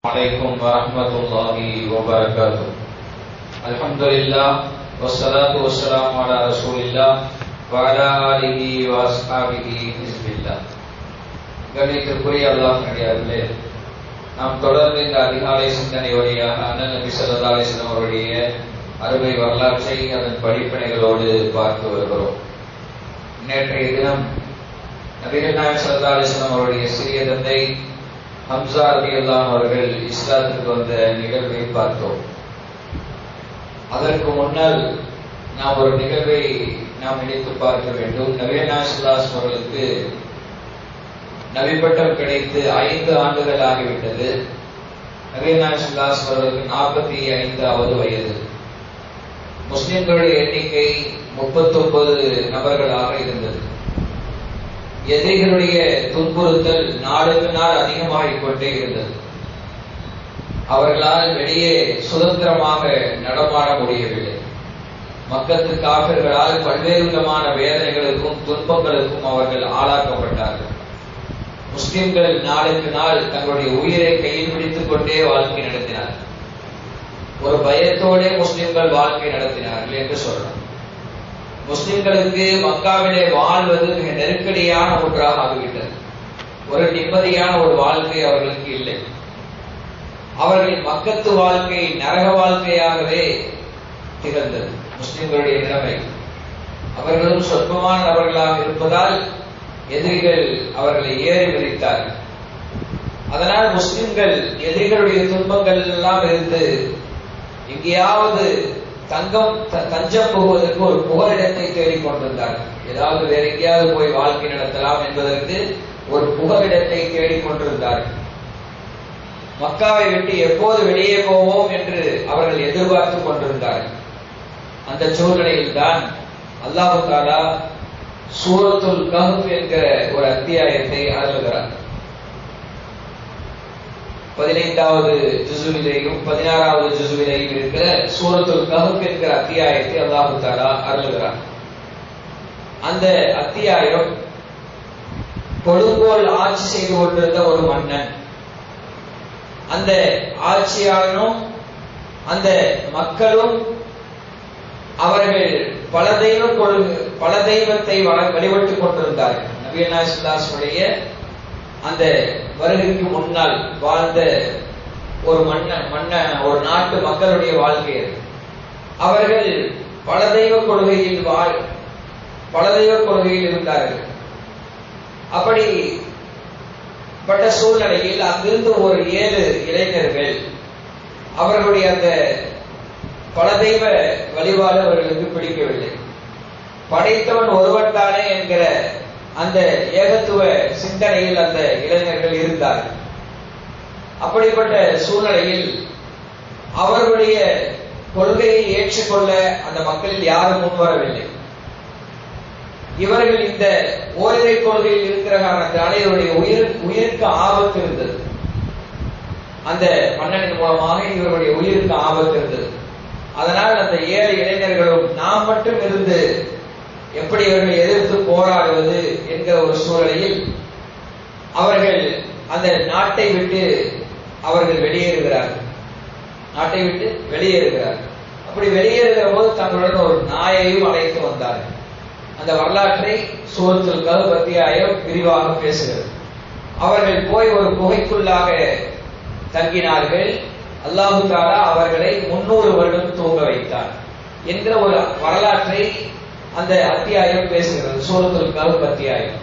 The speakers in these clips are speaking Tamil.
عليكم ورحمة الله وبركاته. الحمد لله والصلاة والسلام على رسول الله وعلى آله وأصحابه حزب الله. கண்ணியத்திற்குரிய அல்லாஹ்விலே நாம் தொடர்ந்து இந்த அதிகாலை சிந்தனை வழியாக அண்ணல் நபி ஸல்லல்லாஹு அலைஹி வஸல்லம் அவருடைய அருமை வரலாற்றை அதன் படிப்பினைகளோடு பார்த்து வருகிறோம். நேற்றைய தினம் நபிகள் நாயகம் ஸல்லல்லாஹு அலைஹி வஸல்லம் அவருடைய சிறிய தந்தை ஹம்சா ரலியல்லாஹு அவர்கள் இஸ்லாத்துக்கு வந்த நிகழ்வை பார்த்தோம். அதற்கு முன்னால் நாம் ஒரு நிகழ்வை நாம் நினைத்து பார்க்க வேண்டும். நபிகள் நாயகம் ஸல்லல்லாஹு அலைஹி வஸல்லம் அவர்களுக்கு நபி பட்டம் கிடைத்து 5 ஆண்டுகள் ஆகிவிட்டது. நபிகள் நாயகம் ஸல்லல்லாஹு அலைஹி வஸல்லம் அவர்களுக்கு 45வது வயது. முஸ்லிம்களுடைய எண்ணிக்கை 39 நபர்களாக இருந்தது. எதிரிகளுடைய துன்புறுத்தல் நாளுக்கு நாள் அதிகமாகிக் கொண்டே இருந்தது. அவர்களால் வெளியே சுதந்திரமாக நடமாட முடியவில்லை. மக்கத்து காபிர்களால் பல்வேறு விதமான வேதனைகளுக்கும் துன்பங்களுக்கும் அவர்கள் ஆளாக்கப்பட்டார்கள். முஸ்லிம்கள் நாளுக்கு நாள் தங்களுடைய உயிரை கையில் பிடித்துக் கொண்டே வாழ்க்கை நடத்தினார்கள். ஒரு பயத்தோடே முஸ்லிம்கள் வாழ்க்கை நடத்தினார்கள் என்று சொல்லலாம். முஸ்லிம்களுக்கு மக்காவிலே வாழ்வது மிக நெருக்கடியான ஒன்றாக ஆகிவிட்டது. ஒரு நிம்மதியான ஒரு வாழ்க்கை அவர்களுக்கு இல்லை. அவர்களின் மக்கத்து வாழ்க்கை நரக வாழ்க்கையாகவே திகழ்ந்தது. முஸ்லிம்களுடைய நிலைமை, அவர்களும் சொற்பமான நபர்களாக இருப்பதால் எதிரிகள் அவர்களை ஏறி மிதித்தார்கள். அதனால் முஸ்லிம்கள் எதிரிகளுடைய துன்பங்கள் எல்லாம் இருந்து எங்கேயாவது தஞ்சம் புகுவதற்கு ஒரு புகலிடத்தை தேடிக்கொண்டிருந்தார்கள். ஏதாவது வேற எங்கேயாவது போய் வாழ்க்கை நடத்தலாம் என்பதற்கு ஒரு புகலிடத்தை தேடிக்கொண்டிருந்தார்கள். மக்காவை விட்டு எப்போது வெளியே போவோம் என்று அவர்கள் எதிர்பார்த்து கொண்டிருந்தார்கள். அந்த சூழ்நிலையில் தான் அல்லாஹ் தஆலா சூரத்துல் கஹ்ஃப் என்கிற ஒரு அத்தியாயத்தை அருளுகிறார். 15வது ஜுஸுவிலேயும் 16வது ஜுஸுவிலேயும் இருக்கிற சூரத்துல் கஹ்ஃப் என்கிற அத்தியாயத்தை அல்லாஹ் தஆலா அருளுகிறார். அந்த அத்தியாயம் கொடுங்கோல் ஆட்சி செய்து கொண்டிருந்த ஒரு மன்னன், அந்த ஆட்சியாளனும் அந்த மக்களும் அவர்கள் பல தெய்வத்தை வழிபட்டுக் கொண்டிருந்தார்கள். நபிகள் நாயகம் ஸல்லல்லாஹு அலைஹி வஸல்லம் அந்த வருகைக்கு முன்னால் வாழ்ந்த ஒரு ஒரு நாட்டு மக்களுடைய வாழ்க்கை. அவர்கள் பல தெய்வ கொள்கையில் இருந்தார்கள். அப்படிப்பட்ட சூழ்நிலையில் அங்கிருந்து ஒரு 7 இளைஞர்கள் அவர்களுடைய அந்த பல தெய்வ வழிபாடு அவர்களுக்கு பிடிக்கவில்லை. படைத்தவன் ஒருவன் தானே என்கிற அந்த ஏகத்துவ சிந்தனையில் அந்த இளைஞர்கள் இருந்தார்கள். அப்படிப்பட்ட சூழ்நிலையில் அவர்களுடைய கொள்கையை ஏற்றுக்கொள்ள அந்த மக்களில் யாரும் முன்வரவில்லை. இவர்கள் இந்த ஓரிரை கொள்கையில் இருக்கிற காரணத்தினாலே இவருடைய உயிருக்கு ஆபத்து இருந்தது. அந்த மன்னனின் மூலமாக இவருடைய உயிருக்கு ஆபத்து இருந்தது. அதனால் அந்த 7 இளைஞர்களும் நாம் மட்டும் இருந்து எப்படி இவர்களை எதிர்த்து போராடுவது என்கிற ஒரு சூழலில் அவர்கள் அந்த நாட்டை விட்டு அவர்கள் வெளியேறுகிறார்கள். அப்படி வெளியேறுகிற போது தங்களுடன் ஒரு நாயையும் அழைத்து வந்தார்கள். அந்த வரலாற்றை சூரத்துல் கஹ்ஃப் அத்தியாயம் விரிவாக பேசுகிறது. அவர்கள் போய் ஒரு குகைக்குள்ளாக தங்கினார்கள். அல்லாஹ் தஆலா அவர்களை 300 வருடம் தூங்க வைத்தார் என்கிற ஒரு வரலாற்றை அந்த அத்தியாயம் பேசுகிறது. சூரத்துல் கஹ்ஃப் அத்தியாயம்.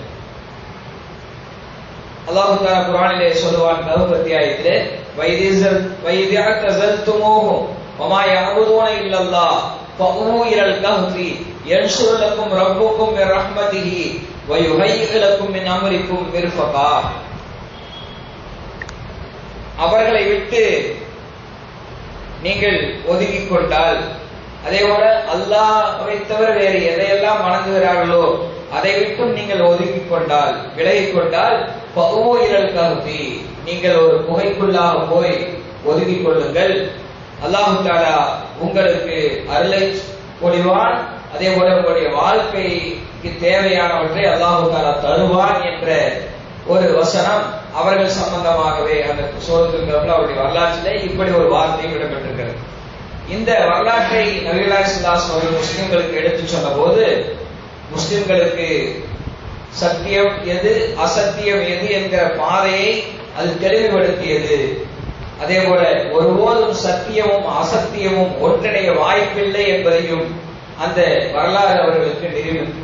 அல்லாஹ் தஆலா குர்ஆனிலே சொல்வான், கஹ்ஃப் அத்தியாயத்திலே வைதிஅதஸல்துமூஹும் வமா யஅபுதூன இல்லல்லாஹ் ஃபஉ இலல் கஹ்ஃபி யன்ஷுர் லக்கும் ரப்புக்கும் மின் ரஹ்மதிஹி வ யுஹய்யிஉ லக்கும் மின் அம்ரிக்கும் மிர்ஃபகா. அவர்களை விட்டு நீங்கள் ஒதுங்கிக் கொண்டால், அதே போல அல்லாஹ்வை தவிர வேறு எதையெல்லாம் வணங்குகிறார்களோ அதை விட்டும் நீங்கள் ஒதுங்கிக் கொண்டால், விலகிக் கொண்டால், நீங்கள் ஒரு குகைக்குள்ளாக போய் ஒதுங்கிக் கொள்ளுங்கள். அல்லாஹ் தஆலா உங்களுக்கு அருளை பொழிவான். அதே போல உங்களுடைய வாழ்க்கைக்கு தேவையானவற்றை அல்லாஹ் தஆலா தருவான் என்ற ஒரு வசனம் அவர்கள் சம்பந்தமாகவே அந்த சூரத்துல் கஹ்ஃப்ல அவருடைய வரலாற்றிலே இப்படி ஒரு வார்த்தையும் இடம்பெற்றிருக்கிறது. இந்த வரலாற்றை நபிகள் ஸல்லல்லாஹு அலைஹி முஸ்லிம்களுக்கு எடுத்து சொன்ன போது முஸ்லிம்களுக்கு சத்தியம் எது அசத்தியம் எது என்கிற பாதையை அது தெளிவுபடுத்தியது. அதே போல ஒருபோதும் சத்தியமும் அசத்தியமும் ஒன்றிணைய வாய்ப்பில்லை என்பதையும் அந்த வரலாறு அவர்களுக்கு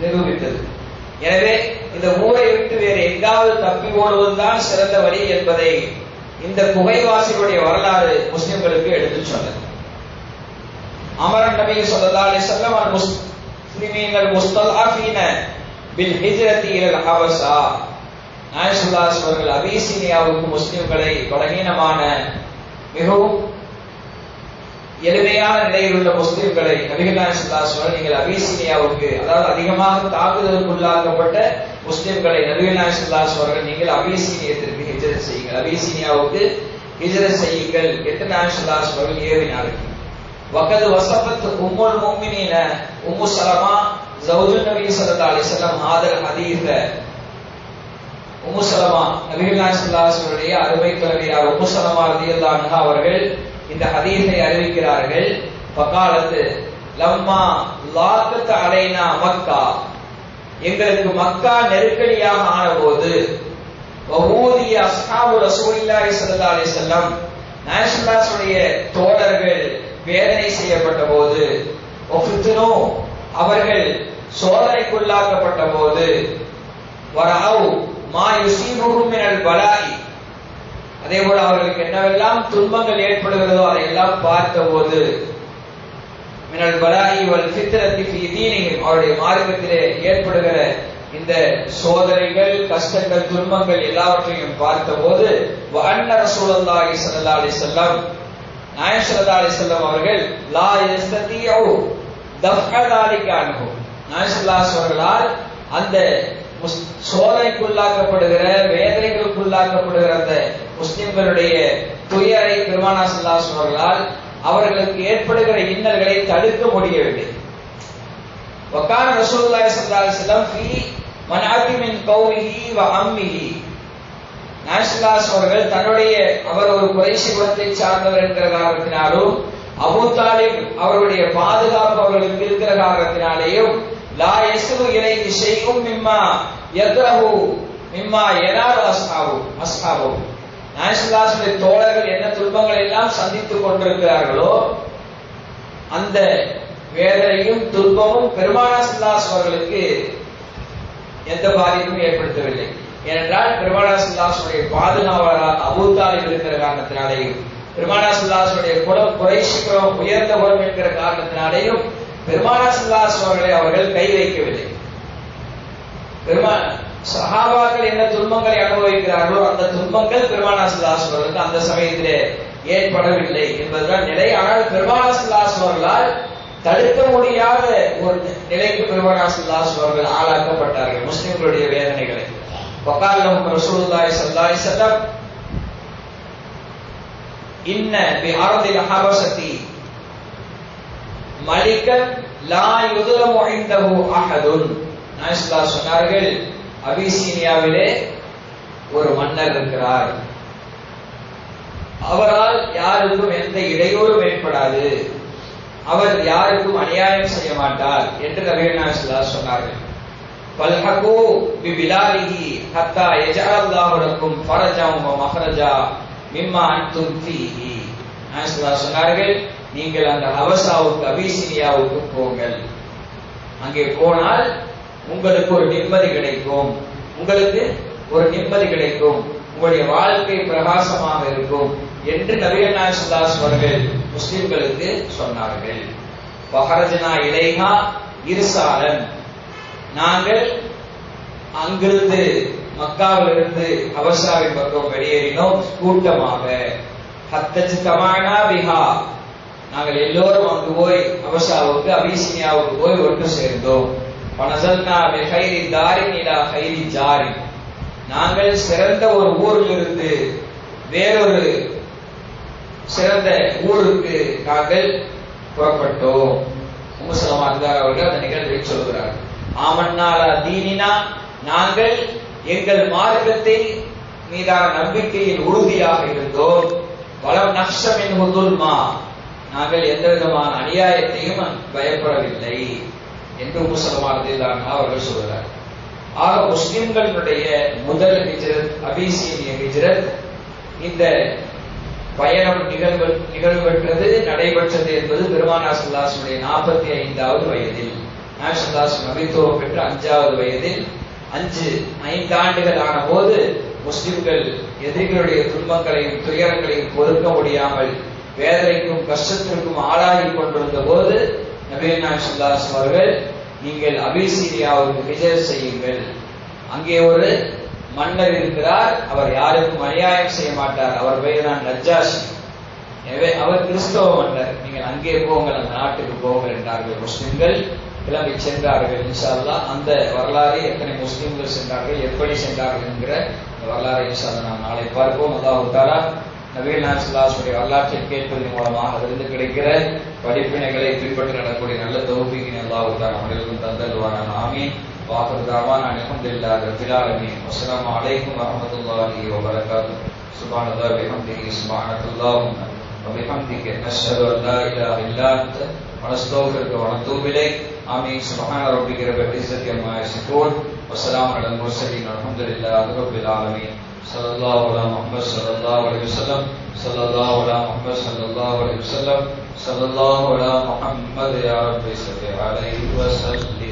நிரூபித்தது. எனவே இந்த ஊரை விட்டு வேறு எங்காவது தப்பி ஓடுவதுதான் சிறந்த வழி என்பதை இந்த குகைவாசிகளுடைய வரலாறு முஸ்லிம்களுக்கு எடுத்து சொன்னது. அமரன் நபி ஸல்லல்லாஹு அலைஹி வஸல்லம் அல் முஸ்லிமீனல் முஸ்தல்அஃபீன பில் ஹிஜ்ரத்தி இலல் ஹபஸா. நாயகம் ஸல்லல்லாஹு அலைஹி வஸல்லம் அவர்கள் அபிசீனியாவுக்கு முஸ்லிம்களை பலகீனமான மிகவும் எளிமையான நிலையில் உள்ள முஸ்லிம்களை நபிகள் நாயகம் ஸல்லல்லாஹு அலைஹி வஸல்லம் நீங்கள் அபிசீனியாவுக்கு, அதாவது அதிகமாக தாக்குதலுக்குள்ளாக்கப்பட்ட முஸ்லிம்களை நபிகள் நாயகம் ஸல்லல்லாஹு அலைஹி வஸல்லம் நீங்கள் அபிசீனியத்திற்கு ஹிஜ்ரத் செய்யுங்கள், அபிசீனியாவுக்கு ஹிஜ்ரத் செய்யுங்கள் என்று நாயகம் ஸல்லல்லாஹு அலைஹி வஸல்லம் ஏவினார்கள். வகத் வஸஃபத் உம்முல் முஃமினீன உம்மு ஸலமா ஜௌஜுன் நபி ஸல்லல்லாஹு அலைஹி வஸல்லம் ஹாதல் ஹதீஸ. உம்மு ஸலமா நபிகள் நாயகம் ஸல்லல்லாஹு அலைஹி வஸல்லம் அருமை துணைவியார் உம்மு ஸலமா ரலியல்லாஹு அன்ஹா அவர்கள் இந்த ஹதீஸை அறிவிக்கிறார்கள். ஃபகாலத் லம்மா லாகத் அலைனா மக்கா, எங்களுக்கு மக்கா நெருக்கடியாக ஆனபோது வஹூதி அஸ்ஹாபு ரசூலில்லாஹி ஸல்லல்லாஹு அலைஹி வஸல்லம் நாயகம் ஸல்லல்லாஹு அலைஹி வஸல்லம் தோழர்கள் வேதனை செய்யப்பட்ட போது, ஒஃபித்னு அவர்கள் சோதனைக்குள்ளாக்கப்பட்ட போது, வரஅவ் மா யுஸீபுஹும் மினல் பலாஇ, அதே போல அவர்களுக்கு என்னவெல்லாம் துன்பங்கள் ஏற்படுகிறதோ அதையெல்லாம் பார்த்தபோது, மினல் பலாஇ வல் ஃபித்ரத்தி ஃபீ தீனிஹிம், அவருடைய மார்க்கத்திலே ஏற்படுகிற இந்த சோதனைகள் கஷ்டங்கள் துன்பங்கள் எல்லாவற்றையும் பார்த்தபோது, வஅன்ன ரசூலுல்லாஹி ஸல்லல்லாஹு அலைஹி வஸல்லம் நாயகம் ஸல்லல்லாஹு அலைஹி வஸல்லம் அவர்கள் லா யஸ்ததிஉ தஃஅ ذلك அன்ஹு, நாயகம் ஸல்லல்லாஹு அலைஹி அவர்களால் அந்த சோதனைக்குள்ளாக்கப்படுகிற வேதனைகளுக்குள்ளாக்கப்படுகிற அந்த முஸ்லிம்களுடைய துயரை பெருமானார் ஸல்லல்லாஹு அலைஹி அவர்களால் அவர்களுக்கு ஏற்படுகிற இன்னல்களை தடுக்க முடியவில்லை. வகான ரசூலுல்லாஹி ஸல்லல்லாஹு அலைஹி வஸல்லம் ஃபீ மன்அத்தி மின் கௌமிஹி வ அம்மிஹி, நாயகம் ஸல்லல்லாஹு அலைஹி அவர்கள் தன்னுடைய அவர் ஒரு குறைஷி குலத்தை சார்ந்தவர் என்கிற காரணத்தினாலும் அபூ தாலிப் அவருடைய பாதுகாப்பு அவர்களுக்கு இருக்கிற காரணத்தினாலேயும் லா யஸ்ரு இலைஹி ஷைஉம் மிம்மா யக்ரஹு மிம்மா யனாரு அஸ்ஹாபு, நாயகம் ஸல்லல்லாஹு அலைஹி தோழர்கள் என்ன துன்பங்களை எல்லாம் சந்தித்துக் கொண்டிருக்கிறார்களோ அந்த வேதனையும் துன்பமும் பெருமானார் ஸல்லல்லாஹு அலைஹி அவர்களுக்கு எந்த பாதிப்பும் ஏற்படுத்தவில்லை. ஏனென்றால் பெருமானார் ஸல்லல்லாஹு அலைஹி பாதுகாவலராக அபூ தாலிப் இருக்கிற காரணத்தினாலேயும் பெருமானார் ஸல்லல்லாஹு அலைஹி குலம் குறைஷி குலம் உயர்ந்த குலம் என்கிற காரணத்தினாலேயும் பெருமானார் ஸல்லல்லாஹு அலைஹி அவர்களை அவர்கள் கை வைக்கவில்லை. சஹாபாக்கள் என்ன துன்பங்களை அனுபவிக்கிறார்களோ அந்த துன்பங்கள் பெருமானார் ஸல்லல்லாஹு அலைஹி அவர்களுக்கு அந்த சமயத்திலே ஏற்படவில்லை என்பதுதான் நிலை. ஆனால் பெருமானார் ஸல்லல்லாஹு அலைஹி அவர்களால் தடுக்க முடியாத ஒரு நிலைக்கு பெருமானார் ஸல்லல்லாஹு அலைஹி அவர்கள் ஆளாக்கப்பட்டார்கள் முஸ்லிம்களுடைய வேதனைகளை. வகால லஹும் ரசூலுல்லாஹி ஸல்லல்லாஹு அலைஹி வஸல்லம் இன்ன பி அர்தில் ஹபஸதி மலிகன் லா யுத்லமு இன்தஹு அஹதுன், நாயகம் ஸல்லல்லாஹு அலைஹி சொன்னார்கள் அபிசீனியாவிலே ஒரு மன்னர் இருக்கிறார், அவரால் யாருக்கும் எந்த இடையூறும் ஏற்படாது, அவர் யாருக்கும் அநியாயம் செய்ய மாட்டார் என்று நபிகள் நாயகம் ஸல்லல்லாஹு அலைஹி சொன்னார்கள். ஃபல்ஹகு பிபிலாலிஹி ஹத்தா யஜஅலல்லாஹு லக்கும் ஃபரஜன் வ மஹரஜா மிம்மா அன்தும் ஃபீஹி, நாயகம் ஸல்லல்லாஹு அலைஹி சொன்னார்கள் நீங்கள் அந்த ஹபஸாவுக்கு அபிசீனியாவுக்கு போங்கள், அங்கே போனால் உங்களுக்கு ஒரு நிம்மதி கிடைக்கும், உங்களுக்கு ஒரு நிம்மதி கிடைக்கும், உங்களுடைய வாழ்க்கை பிரகாசமாக இருக்கும் என்று நபிகள் நாயகம் ஸல்லல்லாஹு அலைஹி அவர்கள் முஸ்லிம்களுக்கு சொன்னார்கள். வஹரஜனா இலைஹா இர்சாலன், நாங்கள் அங்கிருந்து மக்காவிலிருந்து ஹபஸாவின் பக்கம் வெளியேறினோம் கூட்டமாக. ஹத்தஜ் தமானா பிஹா, நாங்கள் எல்லோரும் அங்கு போய் ஹபஸாவுக்கு அபிசீனியாவுக்கு போய் ஒன்று சேர்ந்தோம். பனசல்னா பிஹைரி தாரின் இலா ஹைரி ஜாரி, நாங்கள் சிறந்த ஒரு ஊரிலிருந்து வேறொரு சிறந்த ஊருக்கு நாங்கள் புறப்பட்டோம். உம்மு ஸலமா அவர்கள் அந்த நிகழ்வை சொல்கிறார். ஆமன்னாலா தீனினா, நாங்கள் எங்கள் மார்க்கத்தை மீதான நம்பிக்கையில் உறுதியாக இருந்தோம். வலம் நக்ஷமின் ஹுதுல்மா, நாங்கள் எந்த விதமான அநியாயத்தையும் பயப்படவில்லை என்று முசல்மான் அவர்கள் சொல்கிறார். ஆக முஸ்லிம்களுடைய முதல் ஹிஜ்ரத், அபிசீனிய ஹிஜ்ரத், இந்த பயணம் நிகழ்வெற்றது, நடைபெற்றது என்பது பெருமானார் ஸல்லல்லாஹு அலைஹி வஸல்லம் 45வது வயதில், நபித்துவம் பெற்ற 5வது வயதில், 5 ஆண்டுகள் ஆன போது முஸ்லிம்கள் எதிரிகளுடைய துன்பங்களையும் துயரங்களையும் பொறுக்க முடியாமல் வேதனைக்கும் கஷ்டத்திற்கும் ஆளாகி கொண்டிருந்த போது நபிகள் நாயகம் ஸல்லல்லாஹு அலைஹி வஸல்லம் அவர்கள், நீங்கள் அபிசீனியாவுக்கு ஹிஜ்ரத் செய்யுங்கள், அங்கே ஒரு மன்னர் இருக்கிறார், அவர் யாருக்கும் அநியாயம் செய்ய மாட்டார், அவர் பெயர் தான் நஜ்ஜாஷி, எனவே அவர் கிறிஸ்தவ மன்னர், நீங்கள் அங்கே போங்கள், அந்த நாட்டுக்கு போங்கள் என்றார்கள். முஸ்லிம்கள் கிளம்பி சென்றார்கள். இன்ஷா அல்லாஹ் அந்த வரலாறு, எத்தனை முஸ்லிம்கள் சென்றார்கள், எப்படி சென்றார்கள் என்கிற வரலாறு இன்ஷா அல்லாஹ் நாம் நாளை பார்ப்போம். அல்லாஹ் தஆலா நபிகள் நாயகம் ஸல்லல்லாஹு அலைஹி வஸல்லம் வரலாற்றை கேட்பதன் மூலமாக அதிலிருந்து கிடைக்கிற படிப்பினைகளை பின்பற்றி நடக்கக்கூடிய நல்ல தௌஃபீக்கினை அல்லாஹ் தஆலா நம்மளுக்கு தந்தல்வானாக. ஆமீன். வாஹிரு தஅவானா அல்ஹம்துலில்லாஹி ரப்பில் ஆலமீன். வஸ்ஸலாமு அலைக்கும் வரஹ்மத்துல்லாஹி வபரகாத்துஹு. சுப்ஹானல்லாஹி வபிஹம்திஹி, சுப்ஹானக்கல்லாஹும்ம வபிஹம்திக, நஷ்ஹது அன் லா இலாஹா இல்லா அன்த வனஸ்தக்ஃபிருக வனதூபு இலைக். ஆமீன். சுப்ஹான ரப்பிக ரப்பில் இஸ்ஸத்தி அம்மா யசிஃபூன், வஸ்ஸலாமு அலல் முர்ஸலீன், வல்ஹம்துலில்லாஹி ரப்பில் ஆலமீன். ஸல்லல்லாஹு அலா முஹம்மத் ஸல்லல்லாஹு அலைஹி வஸல்லம், ஸல்லல்லாஹு அலா முஹம்மத் ஸல்லல்லாஹு அலைஹி வஸல்லம், ஸல்லல்லாஹு அலா முஹம்மத் யா ரப்பி ஸல்லி அலைஹி வஸல்லம்.